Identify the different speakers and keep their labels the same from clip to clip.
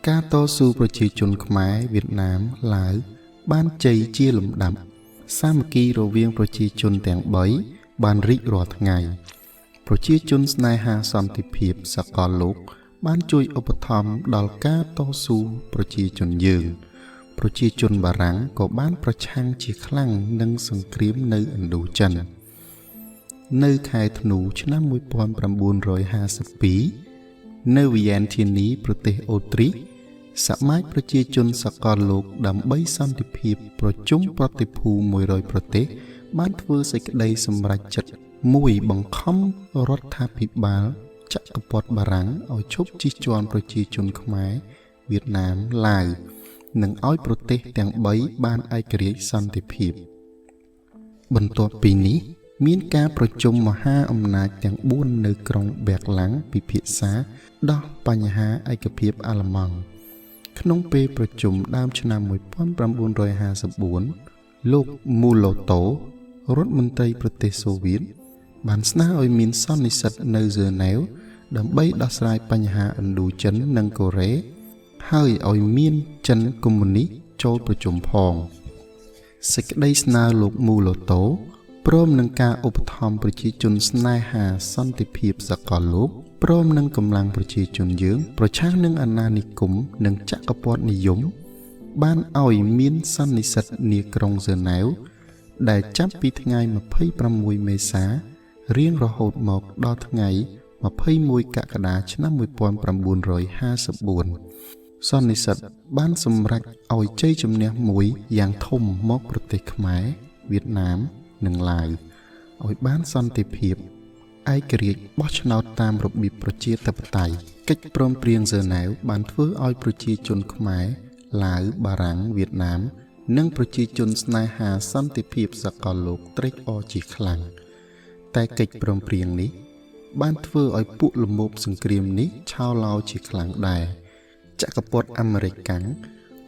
Speaker 1: ការតស៊ូប្រជាជនខ្មែរវៀតណាមឡាវបានជ័យជាលំដាប់សាមគ្គីរវាងប្រជាជនទាំង3បានរីករាល់ថ្ងៃប្រជាជនស្នេហាសន្តិភាពសកលលោកបានជួយឧបត្ថម្ភដល់ការតស៊ូប្រជាជនយើងប្រជាជនបារាំងក៏បានប្រឆាំងជាខ្លាំងនឹងសង្គ្រាមនៅឥណ្ឌូចិននៅខែធ្នូឆ្នាំ1952នៅវីយ៉ែនធានីប្រទេសអូទ្រីកសមាជប្រជាជនសកលលោកដើម្បីសន្តិភាពប្រជុំប្រតិភូ100ប្រទេសបានធ្វើសេចក្តីសម្រេចចិត្តមួយបង្ខំរដ្ឋាភិបាលចក្រពត្តិបារាំងឲ្យឈប់ជិះជាន់ប្រជាជនខ្មែរវៀតណាមឡាវនិងឲ្យប្រទេសទាំង3បានឯករាជ្យសន្តិភាពបន្ទាប់ពីនេះមានការប្រជុំមហាអំណាចទាំង4នៅក្រុងប៊ែរឡាំងពិភាក្សាដោះបញ្ហាឯកភាពអាល្លឺម៉ង់ក្នុងពេលប្រជុំដើមឆ្នាំ1954លោកមូឡូតូរដ្ឋមន្ត្រីប្រទេសសូវៀតបានស្នើឲ្យមានសន្និសីទនៅហ្សឺណែវដើម្បីដោះស្រាយបញ្ហាឥណ្ឌូចិននិងកូរ៉េហើយឲ្យមានចិនកុម្មុយនីសចូលប្រជុំផងសេចក្តីស្នើលោកមូឡូតូព្រមនឹងការឧបត្ថម្ភប្រជាជនស្នេហាសន្តិភាពសកលលោកព្រមនឹងកម្លាំងប្រជាជនយើងប្រឆាំងនឹងអាណានិគមនិងចក្រពត្តិនិយមបានឲ្យមានសន្និសីទនាក្រុងហ្សឺណែវដែលចាប់ពីថ្ងៃ26មេសារៀងរហូតមកដល់ថ្ងៃ21កក្កដាឆ្នាំ1954សន្និសីទបានសម្រេចឲ្យជ័យជំនះមួយយ៉ាងធំមកប្រទេសខ្មែរវៀតណាមនិងឡាវឲ្យបានសន្តិភាពឯករាជ្យបោះឆ្នោតតាមរបៀបប្រជាធិបតេយ្យកិច្ចព្រមព្រៀងហ្សឺណែវបានធ្វើឲ្យប្រជាជនខ្មែរឡាវបារាំងវៀតណាមនិងប្រជាជនស្នេហាសន្តិភាពសកលលោកត្រេកអរជាខ្លាំងតែកិច្ចព្រមព្រៀងនេះបានធ្វើឲ្យពួកលំមោបសង្គ្រាមនេះឆោឡោជាខ្លាំងដែរចក្រពត្តិអាមេរិកកាំង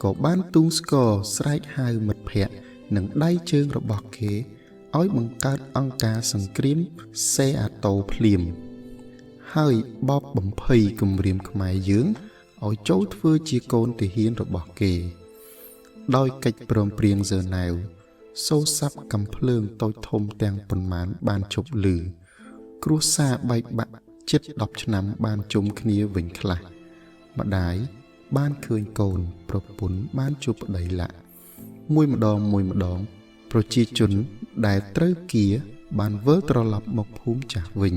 Speaker 1: ក៏បានទូងស្គរស្រែកហៅមិត្តភ័ក្តិនិងដៃជើងរបស់គេឲ្យបង្កើតអង្គការសង្គ្រាមសេអាតូភ្លាមហើយបបបំភ័យគម្រាមខ្មែរយើងឲ្យចូលធ្វើជាកូនទាហានរបស់គេដោយកិច្ចព្រមព្រៀងហ្សឺណែវសូរស័ព្ទកំភ្លើងតូចធំទាំងប៉ុន្មានបានជប់លឺគ្រួសារបែកបាក់ជិត10ឆ្នាំបានជុំគ្នាវិញខ្លះម្ដាយបានឃើញកូនប្រពន្ធបានជួបប្តីឡាក់មួយម្ដងប្រជាជនដែលត្រូវគៀបានវិលត្រឡប់មកភូមិចាស់វិញ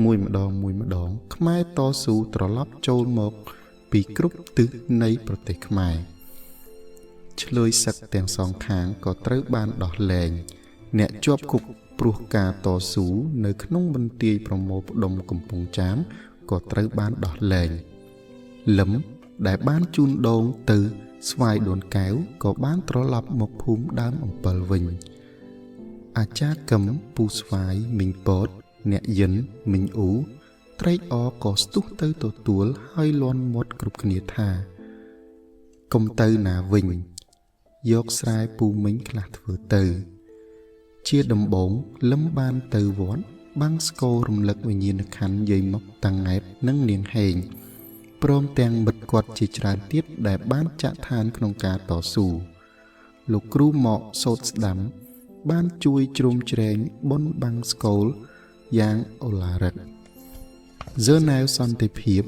Speaker 1: មួយម្ដងខ្មែរតស៊ូត្រឡប់ចូលមកពីគ្រប់ទិសនៃប្រទេសខ្មែរឆ្លើយសឹកទាំងសងខាងក៏ត្រូវបានដោះលែងអ្នកជាប់គុកព្រោះការតស៊ូនៅក្នុងបន្ទាយប្រមូលផ្ដុំកំពង់ចាមក៏ត្រូវបានដោះលែងលឹមដែលបានជូនដូងទៅស្វាយដូនកែវក៏បានត្រឡប់មកភូមិដើមអំពិលវិញអាចារ្យកឹមពូស្វាយមីងពតអ្នកយិនមីងអ៊ូត្រេកអរក៏ស្ទុះទៅទទួលហើយលន់មាត់គ្រប់គ្នាថាកុំទៅណាវិញយកស្រែពូមីងខ្លះធ្វើទៅជាដំបងលឹមបានទៅវត្តបាំងស្គររំលឹកវិញ្ញាណក្ខន្ធយាយមកតាំងង៉ែតនិងនាងហេងព្រមទាំងមិត្តគាត់ជាច្រើនទៀតដែលបានចាក់ឋានក្នុងការតស៊ូលោកគ្រូមកសូត្រស្ដាំបានជួយជ្រោមជ្រែងបុណ្យបាំងស្គរយ៉ាងអូឡារិកហ្សឺណែវសន្តិភាព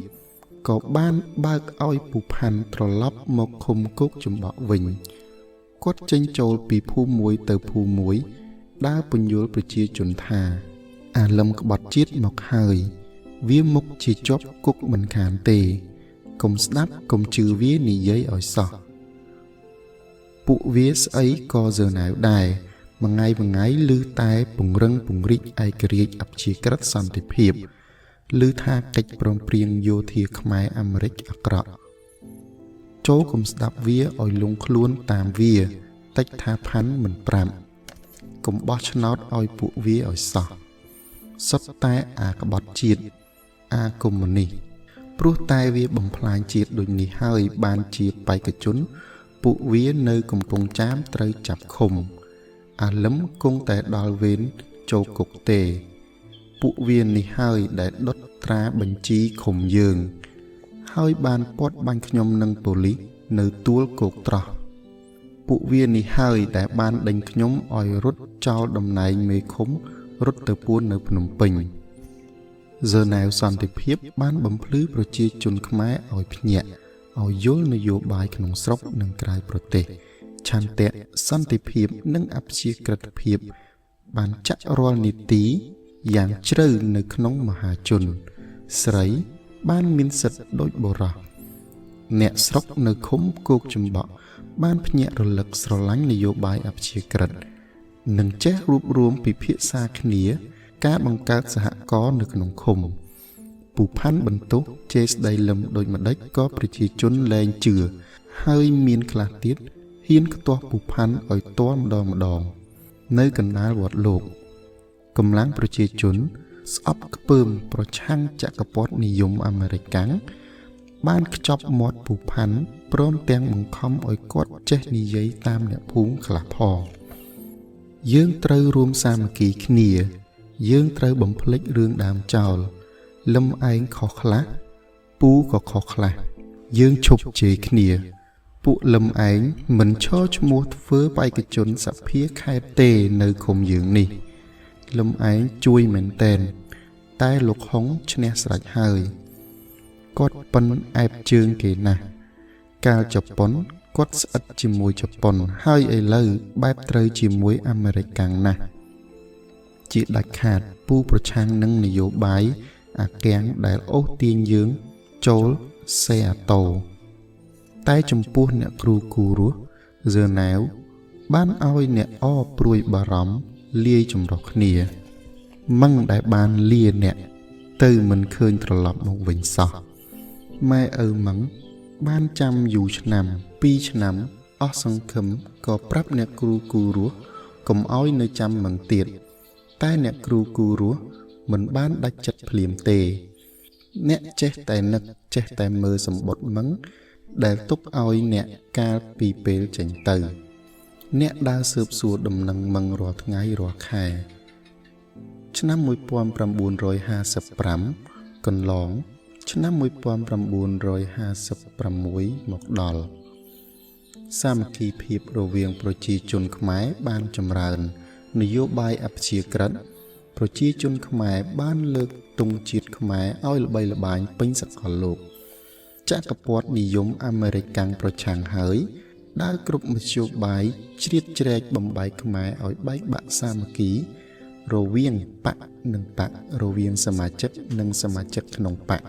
Speaker 1: ក៏បានបើកឲ្យពូផាន់ត្រឡប់មកឃុំគោកចំបក់វិញគាត់ចេញចូលពីភូមិមួយទៅភូមិមួយដើរពន្យល់ប្រជាជនថាអាលឹមក្បត់ជាតិមកហើយវាមុខជាជាប់គុកមិនខានទេកុំស្ដាប់កុំជឿវានិយាយឲ្យសោះពួកវាស្អីក៏ហ្សឺណែវដែរមួយថ្ងៃឮតែពង្រឹងពង្រីកឯករាជ្យអព្យាក្រឹតសន្តិភាពឮថាកិច្ចព្រមព្រៀងយោធាខ្មែរអាមេរិកអាក្រក់ចូលកុំស្ដាប់វាឲ្យលងខ្លួនតាមវាតិចថាផាន់មិនប្រាប់កុំបោះឆ្នោតឲ្យពួកវាឲ្យសោះសុទ្ធតែអាក្បត់ជាតិអាកុម្មុយនីសព្រោះតែវាបំផ្លាញជាតិដូចនេះហើយបានជាបេក្ខជនពួកវានៅកំពង់ចាមត្រូវចាប់ឃុំអាលឹមគង់តែដល់វេនចូលគុកទេពួកវានេះហើយដែលដុតត្រាបញ្ជីឃុំយើងហ ហើយបានពាត់បាញ់ខ្ញុំនិងប៉ូលីសនៅទួលគោកត្រោះពួកវានេះហើយដែលបានដេញខ្ញុំឲ្យរត់ចោលតំណែងមេឃុំរត់ទៅពួននៅភ្នំពេញហ្សឺណែវសន្តិភាពបានបំភ្លឺប្រជាជនខ្មែរឲ្យភ្ញាក់ឲ្យយល់នយោបាយក្នុងស្រុកនិងក្រៅប្រទេសឆន្ទៈសន្តិភាពនិងអព្យាក្រឹតភាពបានចាក់រាល់នីតិយ៉ាងជ្រៅនៅក្នុងមហាជនស្រីបានមានសិទ្ធិដូចបុរសអ្នកស្រុកនៅឃុំគោកចំបក់បានភ្ញាក់រលឹកស្រឡាញ់នយោបាយអព្យាក្រឹតនិងចេះរួបរวมពិភាក្សាគ្នាការបង្កើតសហករណ៍នៅក្នុងឃុំពូផាន់បន្ទោសជេរស្ដីលឹមដូចម្ដេចក៏ប្រជាជនលែងជឿហើយមានខ្លះទៀតហ៊ានខ្ទាស់ពូផាន់ឲ្យទាល់ម្ដងនៅកណ្ដាលវត្តលោកកម្លាំងប្រជាជនស្អប់ខ្ពើមប្រឆាំងចក្រពត្តិនិយមអាមេរិកកាំងបានខ្ចប់មាត់ពូផាន់ព្រមទាំងបង្ខំឲ្យគាត់ចេះនិយាយតាមអ្នកភូមិខ្លះផងយើងត្រូវរួមសាមគ្គីគ្នាយើងត្រូវបំភ្លេចរឿងដើមចោលលឹមឯងខុសខ្លះពូក៏ខុសខ្លះយើងឈប់ជេរគ្នាពួកលឹមឯងមិនឈរឈ្មោះធ្វើបេក្ខជនសភាខេត្តទេនៅឃុំយើងនេះលឹមឯងជួយមែនតែនតែលោកហុងឈ្នះស្រេចហើយគាត់ប៉ិនអែបជើងគេណាស់កាលជប៉ុនគាត់ស្អិតជាមួយជប៉ុនហើយឥឡូវបែបត្រូវជាមួយអាមេរិកកាំងណាស់ជាដាច់ខាតពូប្រឆាំងនឹងនយោបាយអាកាំងដែលអូសទាញយើងចូលសេអាតូតែចំពោះអ្នកគ្រូគូរស់ហ្សឺណែវបានឲ្យអ្នកអព្រួយបារម្ភលាយចម្រុះគ្នាម៉ឹងដែលបានលាអ្នកទៅមិនឃើញត្រឡប់មកវិញសោះម៉ែឪម៉ឹងបានចាំយូរឆ្នាំ2ឆ្នាំអស់សង្ឃឹមក៏ប្រាប់អ្នកគ្រូគូរស់កុំឲ្យនៅចាំម៉ឹងទៀតតែអ្នកគ្រូគូរស់មិនបានដាច់ចិត្តភ្លាមទេអ្នកចេះតែនឹកចេះតែមើលសម្បត្តិម៉ឹងដែលទុកឲ្យអ្នកកាលពីពេលចេញទៅអ្នកដើរស៊ើបសួរដំណឹងម៉ឹងរាល់ថ្ងៃរាល់ខែឆ្នាំ1955កន្លងឆ្នាំ1956មកដល់សាមគ្គីភាពរវាងប្រជាជនខ្មែរបានចម្រើននយោបាយអព្យាក្រឹតប្រជាជនខ្មែរបានលើកទង់ជាតិខ្មែរឲ្យល្បីល្បាញពេញសកលលោកចក្រពត្តិនិយមអាមេរិកកាំងប្រឆាំងហើយដើរគ្រប់មធ្យោបាយជ្រៀតជ្រែកបំបែកខ្មែរឲ្យបែកបាក់សាមគ្គីរវាងបកនិងបករវាងសមាជិកនិងសមាជិកក្នុងបក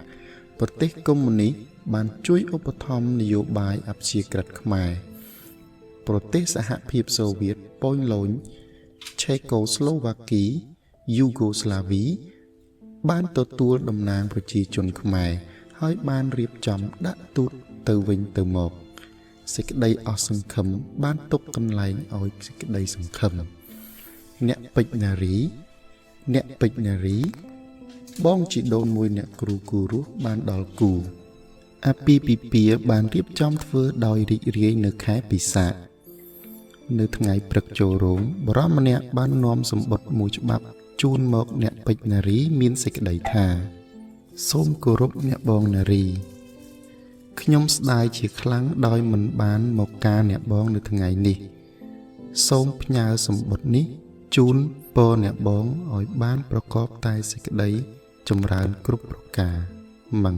Speaker 1: ប្រទេសកុម្មុយនីសបានជួយឧបត្ថម្ភនយោបាយអព្យាក្រឹតខ្មែរប្រទេសសហភាពសូវៀតប៉ូឡូញឆេកូស្លូវ៉ាគីយូហ្គោស្លាវីបានទទួលតំណាងប្រជាជនខ្មែរហើយបានរៀបចំដាក់ទូតទៅវិញទៅមកសេចក្តីអស់សង្ឃឹមបានទុកកន្លែងឲ្យសេចក្តីសង្ឃឹមអ្នកពេជ្រនារីបងជីដូនមួយអ្នកគ្រូគូរស់បានដល់គូអាពាហ៍ពិពាហ៍បានរៀបចំធ្វើដោយរីករាយនៅខែពិសាខនៅថ្ងៃព្រឹកចូលរោងបរិមម្នាក់បាននាំសម្បត្តិមួយច្បាប់ជូនមកអ្នកពេជ្រនារីមានសេចក្តីថាសូមគោរពអ្នកបងនារីខ្ញុំស្ដាយជាខ្លាំងដោយមិនបានមកការអ្នកបងនៅថ្ងៃនេះសូមផ្ញើសម្បត្តិនេះជូនពរអ្នកបងឲ្យបានប្រកបតែសេចក្តីចម្រើនគ្រប់ប្រការម៉ឹង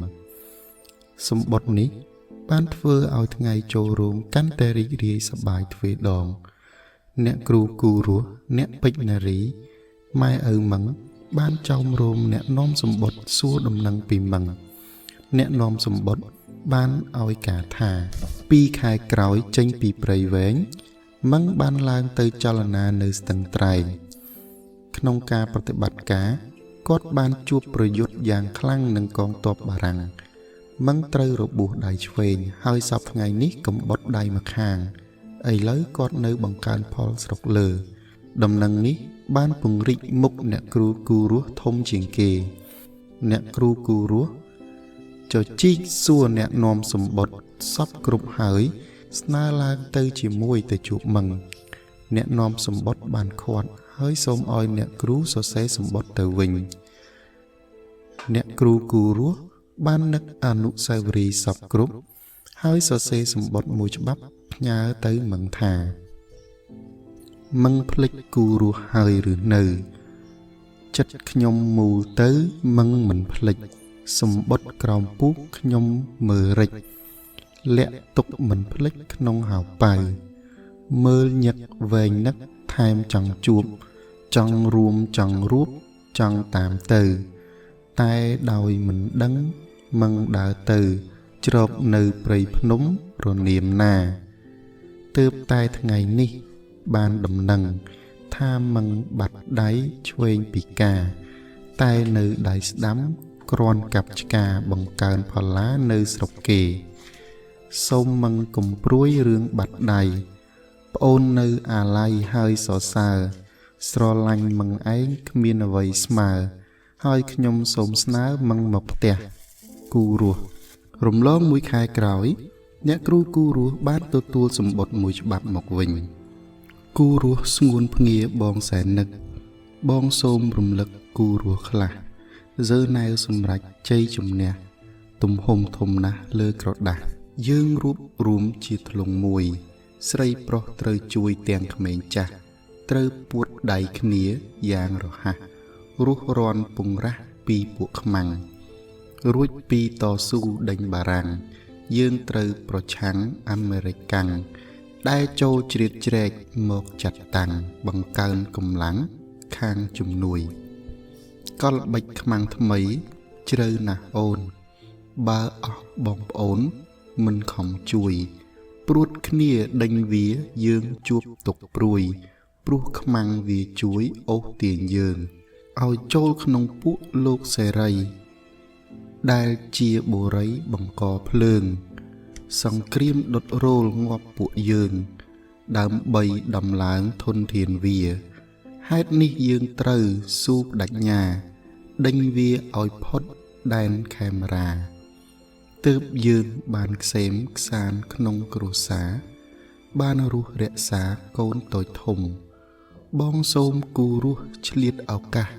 Speaker 1: សម្បត្តិនេះបានធ្វើឲ្យថ្ងៃចូលរោងកាន់តែរីករាយសប្បាយទ្វេដងអ្នកគ្រូគូរស់អ្នកពេជ្រនារីម៉ែឪម៉ឹងបានចោមរោមអ្នកនាំសម្បត្តិសួរដំណឹងពីម៉ឹងអ្នកនាំសម្បត្តិបានឲ្យការថា2ខែក្រោយចេញពីព្រៃវែងម៉ឹងបានឡើងទៅចលនានៅស្ទឹងត្រែងក្នុងការប្រតិបត្តិការគាត់បានជួបប្រយុទ្ធយ៉ាងខ្លាំងនឹងកងទ័ពបារាំងម៉ឹងត្រូវរបួសដៃឆ្វេងហើយសពថ្ងៃនេះកំបុតដៃម្ខាងឥឡូវគាត់នៅបង្កើនផលស្រុកលើដំណឹងនេះបានពង្រីកមុខអ្នកគ្រូគូរស់ធំជាងគេអ្នកគ្រូគូរស់ចជីកសួរអ្នកនាំសម្បត្តិសពគ្រប់ហើយស្នើឡើងទៅជាមួយទៅជួបម៉ឹងអ្នកនាំសម្បត្តិបានខាត់ហើយសូមឲ្យអ្នកគ្រូសរសេរសម្បត្តិទៅវិញអ្នកគ្រូគូរស់ បាននឹកអនុស្សាវរីយ៍សពគ្រប់ហើយសរសេរសម្បត្តិមួយច្បាប់ផ្ញើទៅមឹងថាមឹងភ្លេចគូរស់ហើយឬនៅចិត្តខ្ញុំមូលទៅមឹងមិនភ្លេចសម្បត្តិក្រោមពូកខ្ញុំមើលរិចលាក់ទុកមិនភ្លេចក្នុងហៅប៉ៅមើលញឹកវែងនឹកថែមចង់ជួបចង់រួមចង់រួបចង់តាមទៅតែដោយមិនដឹងមឹងដើរទៅជ្រកនៅព្រៃភ្នំរនាមណាទើបតែថ្ងៃនេះបានដំណឹងថាមឹងបាត់ដៃឆ្វេងពីការតែនៅដៃស្ដាំគ្រាន់កាប់ឆ្កាបង្កើនផល្លានៅស្រុកគេសូមមឹងកុំព្រួយរឿងបាត់ដៃប្អូននៅអាឡ័យហើយសរសើរស្រឡាញ់មឹងឯងគ្មានអ្វីស្មើហើយខ្ញុំសូមស្នើមឹងមកផ្ទះគូរស់រំលងមួយខែក្រោយអ្នកគ្រូគូរស់បានទទួលសម្បត្តិមួយច្បាប់មកវិញគូរស់ស្ងួនភ្ងាបងសែននឹកបងសូមរំលឹកគូរស់ខ្លះဇើណែវសម្រេចជ័យជំនះទំហំធំណាស់លើក្រដាស់យើងរួបរួមជាធ្លុងមួយស្រីប្រុសត្រូវជួយទាំងក្មេងចាស់ត្រូវពួតដៃគ្នាយ៉ាងរហ័សរស់រាន់ពង្រាស់ពីពួកខ្មាំងរួចពីតស៊ូដេញបារាំងយើងត្រូវប្រឆាំងអាមេរិកកាំងដែលចូលជ្រៀតជ្រែកមកចាត់តាំងបង្កើនកម្លាំងខាងជំនួយកលបិចខ្មាំងថ្មីជ្រៅណាស់អូនបើអស់បងប្អូនមិនខំជួយព្រួតគ្នាដេញវាយើងជួបទុកព្រួយព្រោះខ្មាំងវាជួយអូសទាញយើងឲ្យចូលក្នុងពួកលោកសេរីដែលជាបុរីបង្កភ្លើងសង្គ្រាមដុតរោលងាប់ពួកយើងដើម្បីដំឡើងធនធានវាហេតុនេះយើងត្រូវស៊ូបដញ្ញា ដេញវាឲ្យផុតដែនខេមរាទើបយើងបានក្សេមខ្សានក្នុងគ្រួសារបានរស់រក្សាកូនតូចធំបងសូមគូរស់ឆ្លៀតឱកាស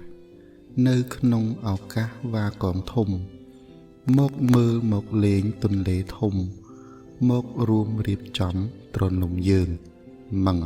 Speaker 1: នៅក្នុងឱកាសវាកងធំមកមើលមកលេងទន្លេធំមករួមរៀបចំត្រនំយើងមឹង